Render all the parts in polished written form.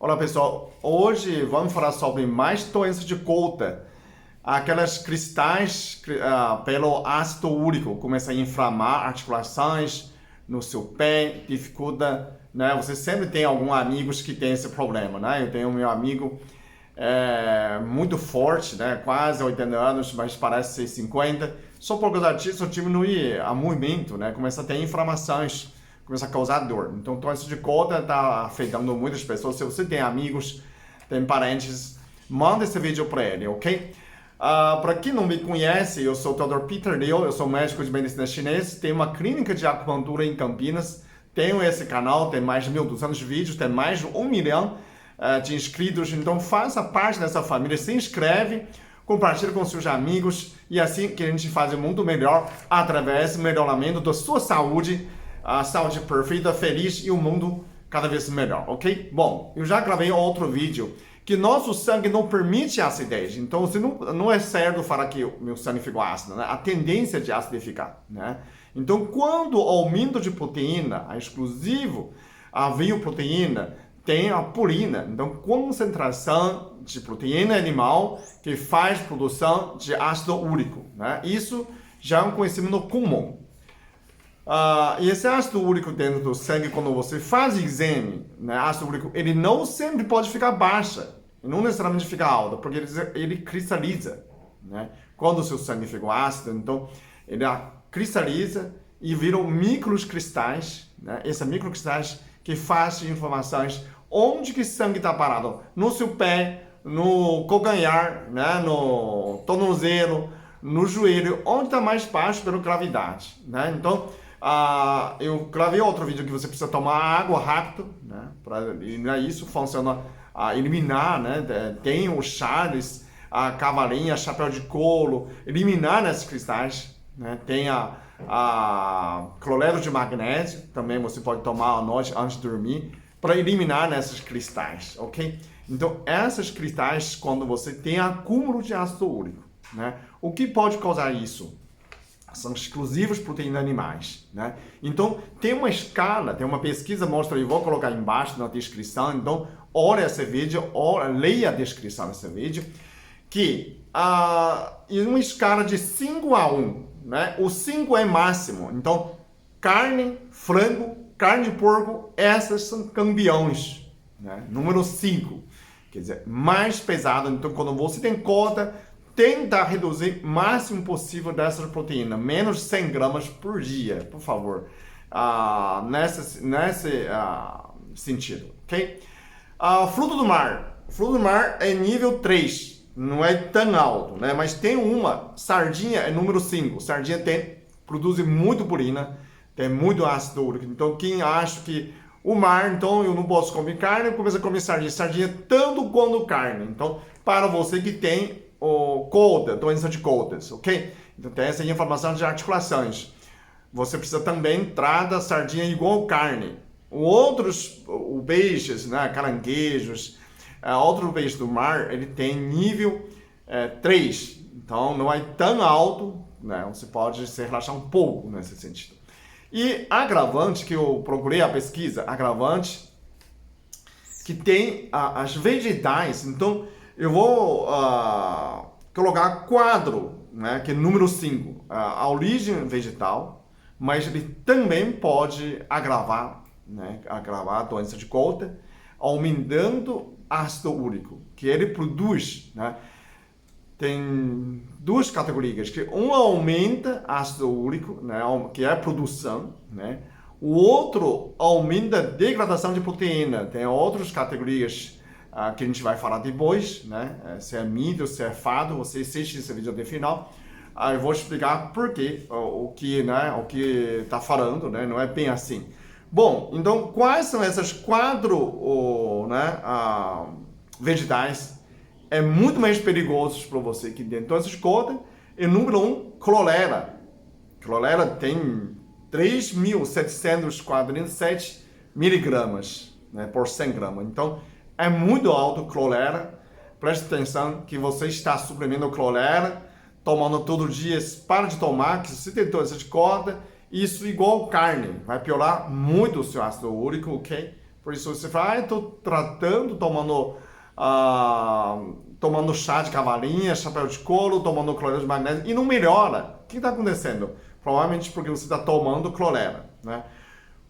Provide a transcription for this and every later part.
Olá pessoal, hoje vamos falar sobre mais doenças de gota. Aquelas cristais pelo ácido úrico começam a inflamar articulações no seu pé, dificulta, né? Você sempre tem alguns amigos que tem esse problema, né? Eu tenho um meu amigo muito forte, né? Quase 80 anos, mas parece ser 50. Só por causa disso diminui o movimento, né? Começa a ter inflamações, começa a causar dor. Então, doença de gota está afetando muitas pessoas. Se você tem amigos, tem parentes, manda esse vídeo para ele, ok? Para quem não me conhece, eu sou o Dr. Peter Liu, eu sou médico de medicina chinês, tenho uma clínica de acupuntura em Campinas, tenho esse canal, tem mais de 1.200 vídeos, tem mais de 1 milhão de inscritos, então faça parte dessa família, se inscreve, compartilhe com seus amigos e assim que a gente faz o mundo melhor através do melhoramento da sua saúde, a saúde perfeita, feliz e o mundo cada vez melhor, ok? Bom, eu já gravei outro vídeo que nosso sangue não permite acidez, então você não é certo falar que o meu sangue ficou ácido, né? A tendência de acidificar, né? Então, quando o aumento de proteína, a exclusivo, a bioproteína, tem a purina, então concentração de proteína animal que faz produção de ácido úrico, né? Isso já é um conhecimento comum. E esse ácido úrico dentro do sangue, quando você faz exame, né, ácido úrico, ele não sempre pode ficar baixa, não necessariamente fica alta, porque ele cristaliza, né? Quando o seu sangue ficou ácido, então ele cristaliza e viram microcristais, né? Esses microcristais que fazem informações onde que o sangue está parado, no seu pé, no calcanhar, né, no tornozelo, no joelho, onde está mais baixo pela gravidade, né? Então, eu gravei outro vídeo que você precisa tomar água rápido, né? Para eliminar isso, funciona a eliminar, né? Tem o Charles, a cavalinha, chapéu de couro, eliminar esses cristais, né? Tem a cloreto de magnésio, também você pode tomar à noite antes de dormir, para eliminar esses cristais, ok? Então, esses cristais, quando você tem acúmulo de ácido úrico, né? O que pode causar isso? São exclusivos proteínas animais, né? Então, tem uma escala, tem uma pesquisa, mostra, eu vou colocar embaixo na descrição, então, olha esse vídeo, leia a descrição desse vídeo, que em uma escala de 5 a 1, né? O 5 é máximo, então, carne, frango, carne de porco, essas são campeões, né? Número 5, quer dizer, mais pesado, então, quando você tem cota, tenta reduzir o máximo possível dessas proteínas, menos de 100 gramas por dia, por favor, nesse sentido, ok? Fruto do mar. Fruto do mar é nível 3, não é tão alto, né? Mas tem uma, sardinha é número 5, sardinha produz muito purina, tem muito ácido úrico, então quem acha que o mar, então eu não posso comer carne, começa a comer sardinha, sardinha tanto quanto carne, então para você que tem doença de Codas, ok? Então tem essa inflamação de articulações. Você precisa também entrar da sardinha igual carne. Outros peixes, né, caranguejos, outros peixes do mar, ele tem nível 3. Então não é tão alto, né? Você pode se relaxar um pouco nesse sentido. E agravante, que eu procurei a pesquisa, agravante, que tem as vegetais, então eu vou colocar quadro, né, que é número 5, a origem vegetal, mas ele também pode agravar, né, a doença de gota, aumentando ácido úrico, que ele produz, né, tem duas categorias, que um aumenta ácido úrico, né, que é a produção, né, o outro aumenta a degradação de proteína, tem outras categorias que a gente vai falar depois, né? Se é mito, se é fado, você assiste esse vídeo até o final. Eu vou explicar por quê, o que está falando, né? Não é bem assim. Bom, então quais são essas 4 vegetais? É muito mais perigosos para você que dentro dessas cotas. E número 1, clorela. Clorela tem 3.747 miligramas, né, por 100 gramas. Então, é muito alto clorela. Preste atenção que você está suprimindo clorela, tomando todo dia, para de tomar, que se você tem doença de cota, isso igual carne, vai piorar muito o seu ácido úrico, ok? Por isso você fala, estou tratando, tomando chá de cavalinha, chapéu de couro, tomando cloreto de magnésio e não melhora. O que está acontecendo? Provavelmente porque você está tomando clorela, né?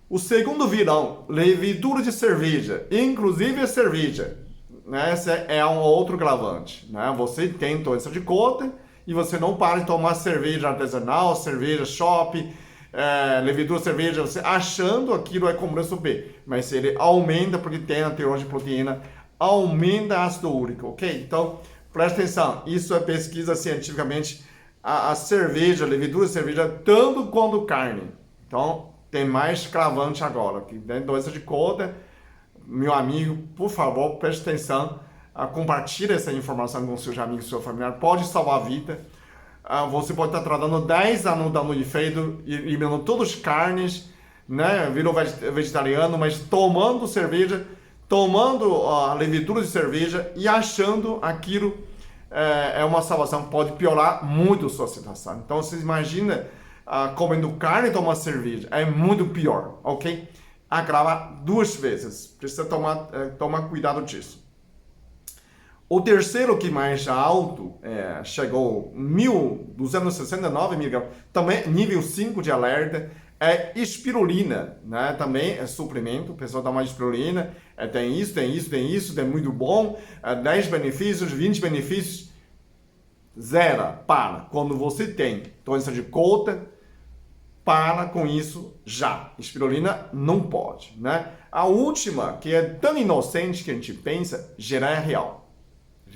O segundo vilão, levedura de cerveja, inclusive a cerveja, né? Esse é um outro agravante, né? Você tem doença de Cota e você não para de tomar cerveja artesanal, cerveja shop, levedura de cerveja, você achando aquilo é como B, mas ele aumenta porque tem a teor de proteína, aumenta ácido úrico, ok? Então, presta atenção, isso é pesquisa cientificamente, a cerveja, a levedura de cerveja, tanto quanto carne. Então, tem mais cravante agora, que tem doença de Cota. Meu amigo, por favor, preste atenção, compartilhe essa informação com seus amigos, seu familiar, pode salvar a vida. Você pode estar tratando 10 anos dano de efeito, eliminando todas as carnes, né? Virou vegetariano, mas tomando cerveja, tomando a levedura de cerveja e achando aquilo é uma salvação, pode piorar muito a sua situação. Então, você imagina comendo carne e tomando cerveja, é muito pior, ok? Agrava 2 vezes, precisa tomar cuidado disso. O terceiro que mais alto, chegou 1.269 mg, também nível 5 de alerta, é espirulina, né? Também é suplemento, o pessoal dá uma espirulina, tem isso, tem muito bom, 10 benefícios, 20 benefícios, zero, para. Quando você tem doença de Cota, para com isso já. Espirulina não pode, né? A última, que é tão inocente que a gente pensa, gerar real.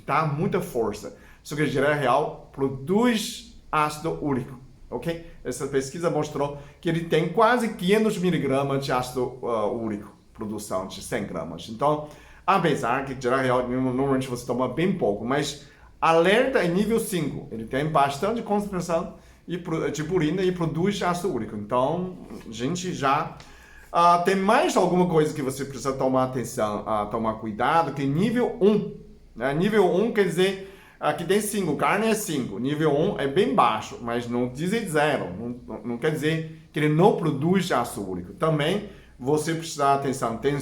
Tá? Muita força. Só que gerar real produz ácido úrico, ok? Essa pesquisa mostrou que ele tem quase 500 miligramas de ácido úrico, produção de 100 gramas. Então, apesar que gerar real, normalmente você toma bem pouco, mas alerta é nível 5. Ele tem bastante concentração de purina e produz ácido úrico. Então, a gente já... tem mais alguma coisa que você precisa tomar atenção, tomar cuidado, que nível 1. Né? Nível 1 quer dizer que tem 5, carne é 5. Nível 1 é bem baixo, mas não diz 0. Não quer dizer que ele não produz ácido úrico. Também você precisa dar atenção. Tem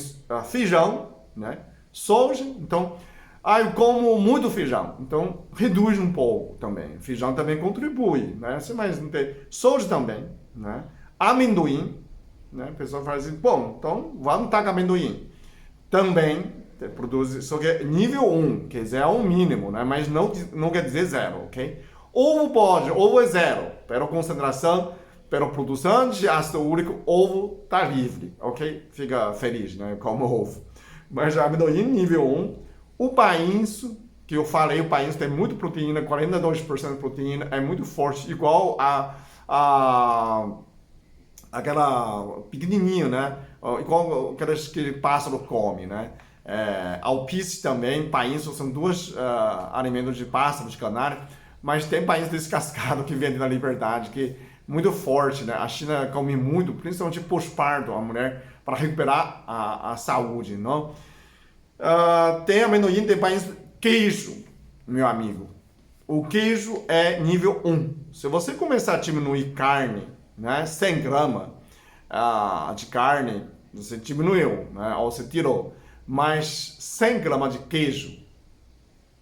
feijão, né? Soja, então... eu como muito feijão, então reduz um pouco também. Feijão também contribui, né? Mas não tem. Soja também, né? Amendoim, né? A pessoa fala assim, bom, então vamos tacar amendoim. Também produz, só que é nível 1, quer dizer, é um mínimo, né? Mas não quer dizer 0, ok? Ovo é 0, pela concentração, pela produção de ácido úrico, ovo tá livre, ok? Fica feliz, né? Como ovo. Mas amendoim nível 1, o painço, que eu falei, o painço tem muito proteína, 42% de proteína, é muito forte, igual aquela pequenininho, né? Igual aquelas que pássaro come, né? Alpice também, painço, são 2 alimentos de pássaro, de canário, mas tem painço descascado que vende na Liberdade, que é muito forte, né? A China come muito, principalmente pós-parto, a mulher, para recuperar a saúde, não? Tem amendoim, tem queijo, meu amigo. O queijo é nível 1. Se você começar a diminuir carne, né, 100 gramas de carne, você diminuiu, né, ou você tirou. Mas 100 gramas de queijo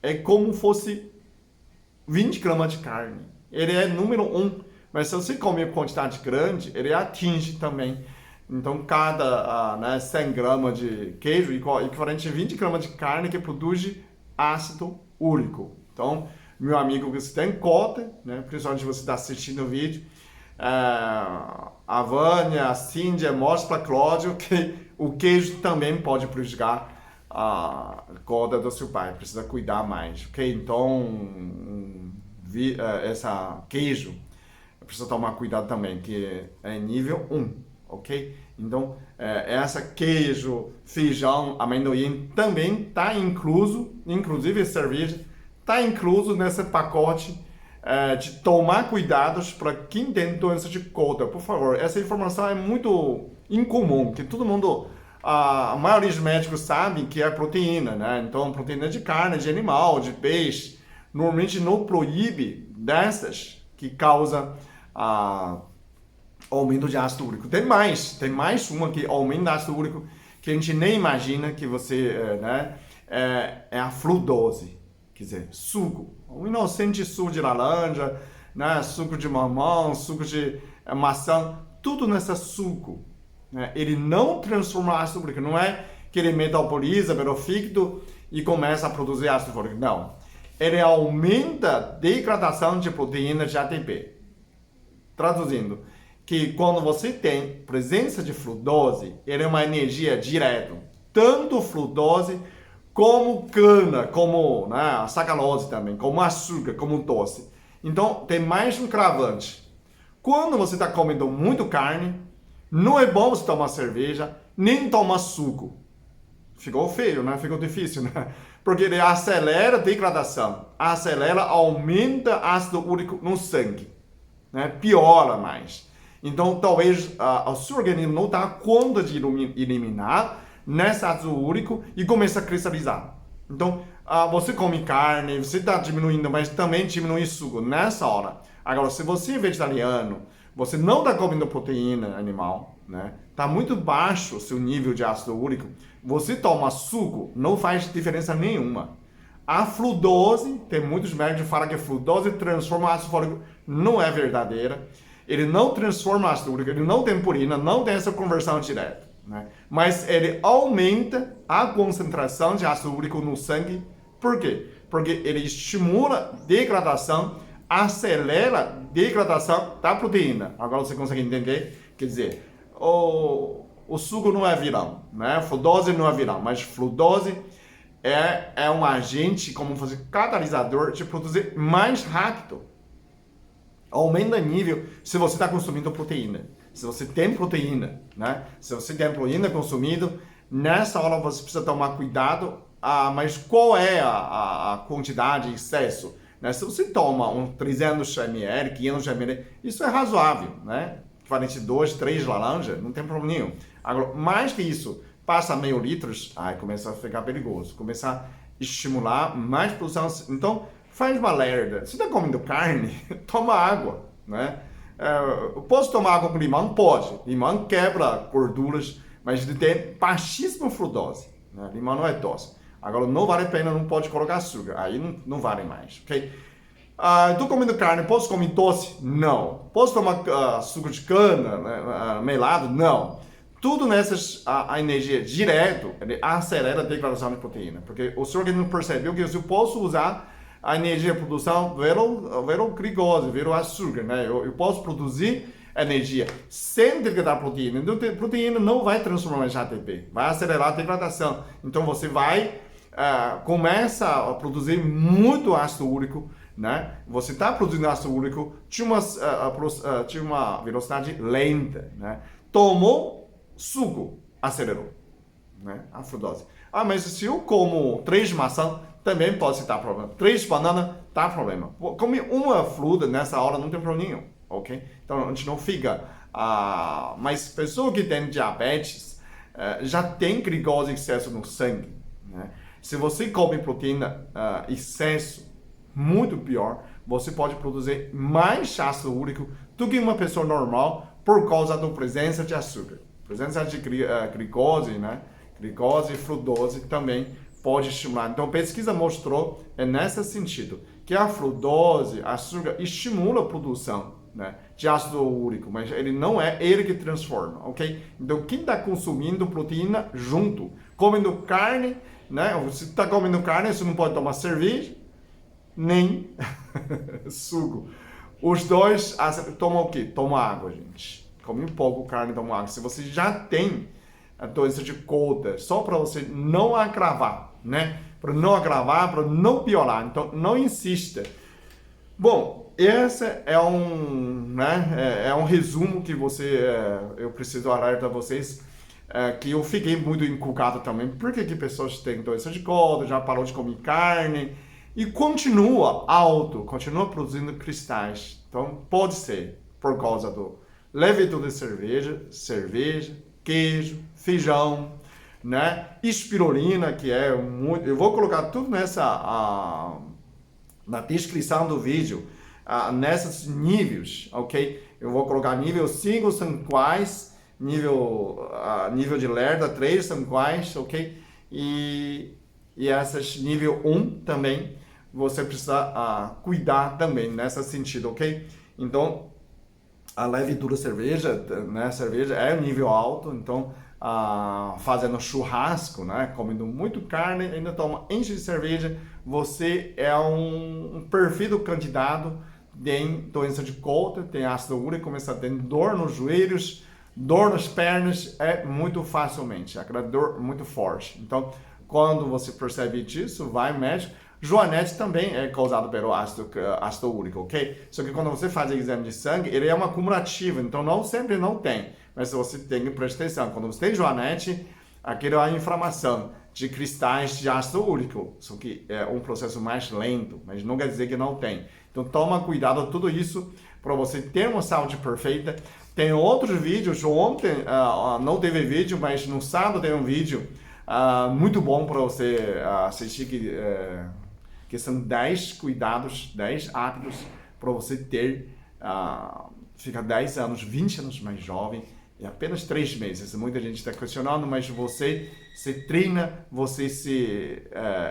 é como fosse 20 gramas de carne. Ele é número 1. Mas se você comer quantidade grande, ele atinge também. Então, cada 100 gramas de queijo equivalente a 20 gramas de carne que produz ácido úrico. Então, meu amigo, você tem Cota, né? Principalmente você está assistindo o vídeo, a Vânia, a Cíndia, mostra para Cláudio que o queijo também pode prejudicar a Cota do seu pai. Precisa cuidar mais, ok? Então, essa queijo, precisa tomar cuidado também, que é nível 1. Ok? Então, essa queijo, feijão, amendoim também está incluso, inclusive cerveja, está incluso nesse pacote de tomar cuidados para quem tem doença de Cota. Por favor, essa informação é muito incomum, que todo mundo, a maioria dos médicos sabem que é proteína, né? Então, proteína de carne, de animal, de peixe, normalmente não proíbe dessas que causa aumento de ácido úrico. Tem mais uma que aumenta ácido úrico, que a gente nem imagina que você, né, é a frutose, quer dizer, suco, um inocente suco de laranja, né, suco de mamão, suco de maçã, tudo nesse suco, né? Ele não transforma ácido úrico, não é que ele metaboliza pelo fígado e começa a produzir ácido fólico, não. Ele aumenta a degradação de proteína de ATP. Traduzindo, que quando você tem presença de frutose, ele é uma energia direta. Tanto frutose como cana, como, né, a sacarose também, como açúcar, como doce. Então, tem mais um agravante. Quando você está comendo muito carne, não é bom você tomar cerveja, nem tomar suco. Ficou feio, né? Ficou difícil, né? Porque ele acelera a degradação, aumenta ácido úrico no sangue, né? Piora mais. Então, talvez o seu organismo não dá conta de eliminar nesse ácido úrico e começa a cristalizar. Então, você come carne, você está diminuindo, mas também diminui suco nessa hora. Agora, se você é vegetariano, você não está comendo proteína animal, né? Está muito baixo o seu nível de ácido úrico, você toma suco, não faz diferença nenhuma. A frutose, tem muitos médicos que falam que a frutose transforma ácido fólico, não é verdadeira. Ele não transforma ácido úrico, ele não tem purina, não tem essa conversão direta, né? Mas ele aumenta a concentração de ácido úrico no sangue. Por quê? Porque ele estimula a degradação, acelera a degradação da proteína. Agora você consegue entender? Quer dizer, o suco não é vilão, né? Frutose não é vilão, mas frutose é um agente, como fazer catalisador, de produzir mais rápido. Aumenta o nível se você está consumindo proteína. Se você tem proteína, né? Se você tem proteína consumido, nessa hora você precisa tomar cuidado. Mas qual é a quantidade de excesso? Né? Se você toma 300 ml, 500 ml, isso é razoável, né? 42, 3 laranjas, não tem problema nenhum. Agora, mais que isso, passa meio litro, aí começa a ficar perigoso. Começa a estimular mais produção. Então, faz uma lerda. Se está comendo carne, toma água, né? Posso tomar água com limão? Pode. Limão quebra gorduras, mas ele tem baixíssima frutose, né? Limão não é doce. Agora, não vale a pena, não pode colocar açúcar. Aí não vale mais, ok? Estou comendo carne, posso comer doce? Não. Posso tomar suco de cana, né, melado? Não. Tudo nessas, a energia direto, ele acelera a degradação de proteína. Porque o seu organismo percebeu que eu posso usar a energia de produção vero glicose, vero açúcar, né? Eu posso produzir energia sem degradar proteína. Então, a proteína não vai transformar em ATP, vai acelerar a degradação. Então, você vai, começa a produzir muito ácido úrico, né? Você está produzindo ácido úrico de uma velocidade lenta, né? Tomou suco, acelerou, né? A frutose. Mas se eu como 3 maçãs, também pode dar problema. 3 bananas, dá problema. Comer uma fruta nessa hora não tem problema nenhum, ok? Então a gente não fica... mas pessoa que tem diabetes já tem glicose excesso no sangue, né? Se você come proteína excesso, muito pior, você pode produzir mais ácido úrico do que uma pessoa normal por causa da presença de açúcar. Presença de glicose, né? Glicose e frutose também pode estimular. Então, a pesquisa mostrou, nesse sentido, que a frutose, açúcar, estimula a produção, né, de ácido úrico, mas ele não é ele que transforma, ok? Então, quem está consumindo proteína junto, comendo carne, né? Se está comendo carne, você não pode tomar cerveja, nem suco. Os dois tomam o quê? Tomam água, gente. Come um pouco carne, toma água. Se você já tem a doença de Cota, só para você não agravar, né? Para não agravar, para não piorar. Então, não insista. Bom, esse é um resumo que eu preciso alertar vocês, que eu fiquei muito inculcado também. Por que pessoas têm doença de Cota, já parou de comer carne e continua alto, continua produzindo cristais. Então, pode ser por causa do levedura de cerveja, queijo, feijão, né? Espirulina, que é muito... Eu vou colocar tudo na descrição do vídeo, nesses níveis, ok? Eu vou colocar nível 5, são quais nível de lerda 3 são iguais, ok? E essas nível 1 também, você precisa cuidar também nesse sentido, ok? Então, a levedura cerveja, né? Cerveja é um nível alto, então fazendo churrasco, né? Comendo muito carne, ainda toma enche de cerveja, você é um perfil candidato, tem doença de Coulter, tem ácido úrico, começa a ter dor nos joelhos, dor nas pernas, é muito facilmente, aquela dor muito forte. Então, quando você percebe disso, vai ao médico. Joanete também é causado pelo ácido úrico, ok? Só que quando você faz o exame de sangue, ele é uma cumulativa, então não sempre não tem. Mas você tem que prestar atenção. Quando você tem joanete, aquilo é a inflamação de cristais de ácido úrico. Só que é um processo mais lento, mas não quer dizer que não tem. Então toma cuidado com tudo isso para você ter uma saúde perfeita. Tem outros vídeos, ontem não teve vídeo, mas no sábado tem um vídeo muito bom para você assistir que são 10 cuidados, 10 hábitos para você ter, ficar 10 anos, 20 anos mais jovem em apenas 3 meses. Muita gente está questionando, mas você se treina, você se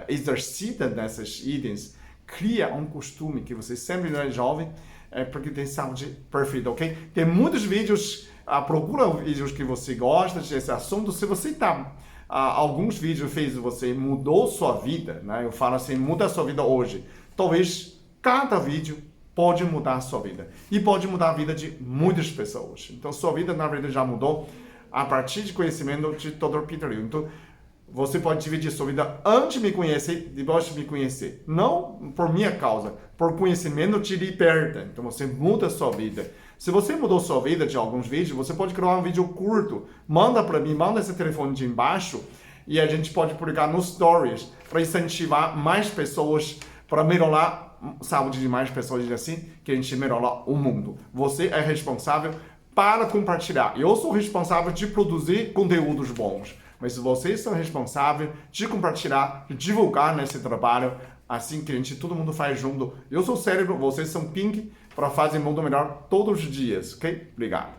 exercita nessas itens, cria um costume que você sempre é jovem, porque tem saúde perfeita, ok? Tem muitos vídeos, procura vídeos que você gosta desse assunto. Se você está alguns vídeos fez você mudou sua vida, né? Eu falo assim, muda a sua vida hoje. Talvez cada vídeo pode mudar a sua vida e pode mudar a vida de muitas pessoas. Então sua vida na verdade já mudou a partir de conhecimento de Dr. Peter Liu. Então você pode dividir sua vida antes de me conhecer, depois de me conhecer. Não por minha causa, por conhecimento te liberta. Então você muda a sua vida. Se você mudou sua vida de alguns vídeos, você pode criar um vídeo curto. Manda para mim, manda esse telefone de embaixo e a gente pode publicar nos stories para incentivar mais pessoas, para melhorar a saúde de mais pessoas, assim que a gente melhora o mundo. Você é responsável para compartilhar. Eu sou responsável de produzir conteúdos bons. Mas vocês são responsáveis de compartilhar, de divulgar nesse trabalho, assim que todo mundo faz junto. Eu sou o cérebro, vocês são pink, para fazer um mundo melhor todos os dias, ok? Obrigado.